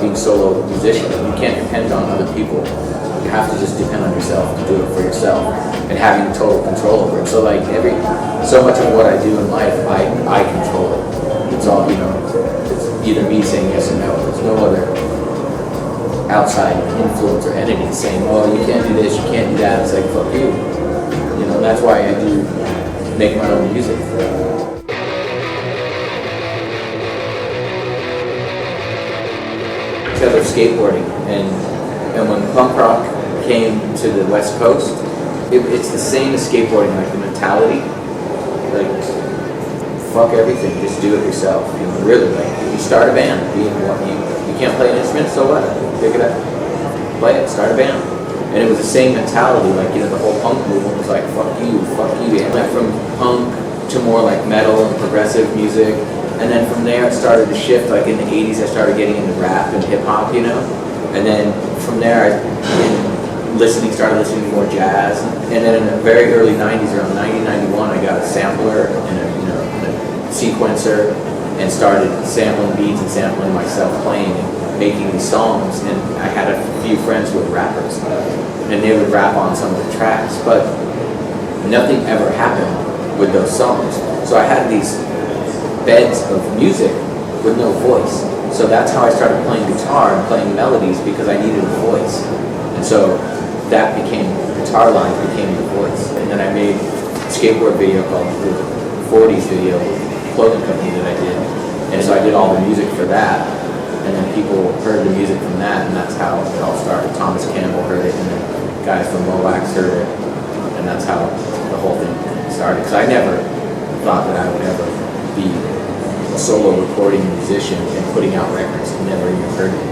being solo musician. You can't depend on other people. You have to just depend on yourself to do it for yourself and having total control over it. So like so much of what I do in life, I control it. It's all, it's either me saying yes or no. There's no other outside influence or entity saying, oh, you can't do this, you can't do that. It's like, fuck you. That's why I do make my own music. Instead of skateboarding, and when punk rock came to the West Coast, it's the same as skateboarding, like the mentality, like fuck everything, just do it yourself. Really, like if you start a band, you can't play an instrument, so what? Pick it up, play it, start a band. And it was the same mentality, like the whole punk movement was like fuck you. It went from punk to more like metal and progressive music. And then from there it started to shift, like in the 80s I started getting into rap and hip hop, And then from there started listening to more jazz. And then in the very early 90s, around 90, 91, I got a sampler and a sequencer and started sampling beats and sampling myself playing and making these songs. And I had a few friends who were rappers and they would rap on some of the tracks, but nothing ever happened with those songs. So I had these beds of music with no voice. So that's how I started playing guitar and playing melodies, because I needed a voice. And so that guitar lines became the voice. And then I made a skateboard video called the 40s video, clothing company that I did. And so I did all the music for that. And then people heard the music from that, and that's how it all started. Thomas Campbell heard it, and then guys from Moax heard it. And that's how the whole thing started. Because I never thought that I would ever be a solo recording musician and putting out records. I never even heard of it.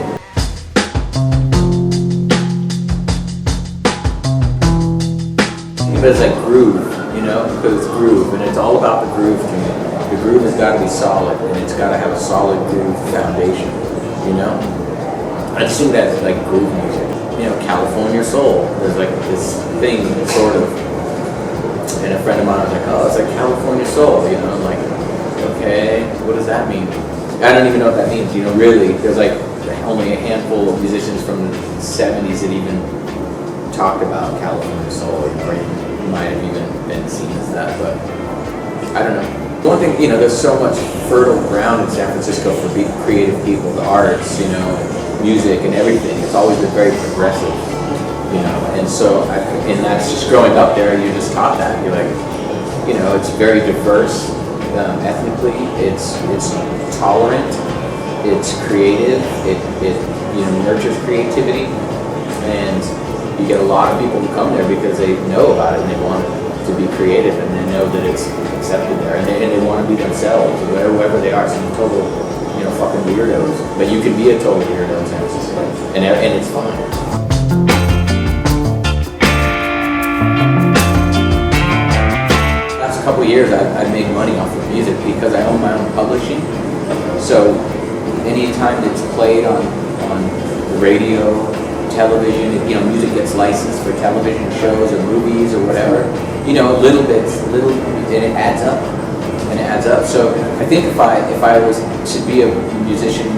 But it's like groove, because it's groove, and it's all about the groove to me. The groove has got to be solid, and it's got to have a solid groove foundation, I just think that's like groove music. California soul. There's like this thing, sort of, and a friend of mine was like, oh, it's like California soul, I'm like, okay, what does that mean? I don't even know what that means, really. There's like only a handful of musicians from the 70s that even talked about California soul, or you might have even been seen as that, but I don't know. One thing, there's so much fertile ground in San Francisco for creative people, the arts, music and everything. It's always been very progressive, and so, and that's just growing up there, you're just taught that. You're like, it's very diverse. Ethnically, it's tolerant, it's creative, it nurtures creativity, and you get a lot of people who come there because they know about it and they want to be creative and they know that it's accepted there, and they want to be themselves, whoever they are. Some total, fucking weirdos, but you can be a total weirdo in San Francisco, and it's fun. Couple years I've made money off of music because I own my own publishing. So anytime it's played on the radio, television, music gets licensed for television shows or movies or whatever, little bits, and it adds up. So I think if I was to be a musician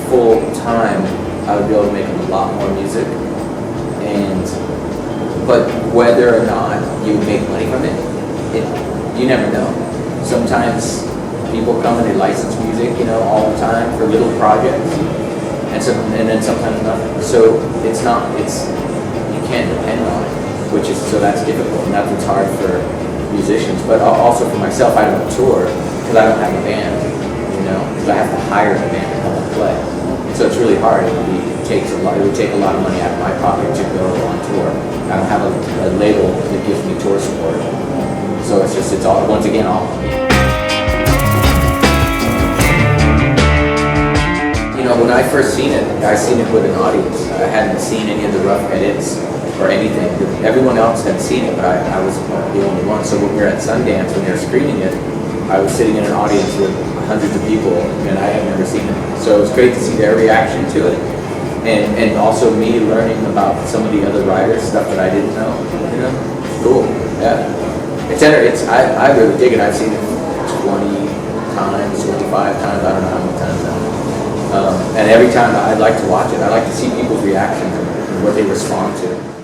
full time, I would be able to make a lot more music. But whether or not you make money from it, you never know. Sometimes people come and they license music, all the time for little projects, and then sometimes nothing. So you can't depend on it, so that's difficult, and that's what's hard for musicians. But also for myself, I don't tour because I don't have a band, because I have to hire a band to come and play. So it's really hard. It would take a lot of money out of my pocket to go on tour. I don't have a label that gives me tour support. So it's all, once again, all. When I first seen it, I seen it with an audience. I hadn't seen any of the rough edits or anything. Everyone else had seen it, but I was the only one. So when we were at Sundance, when they were screening it, I was sitting in an audience with hundreds of people, and I had never seen it. So it was great to see their reaction to it, and also me learning about some of the other writers, stuff that I didn't know. Cool. Yeah. I really dig it. I've seen it 20 times, 25 times, I don't know how many times now. And every time I'd like to watch it, I like to see people's reactions and what they respond to.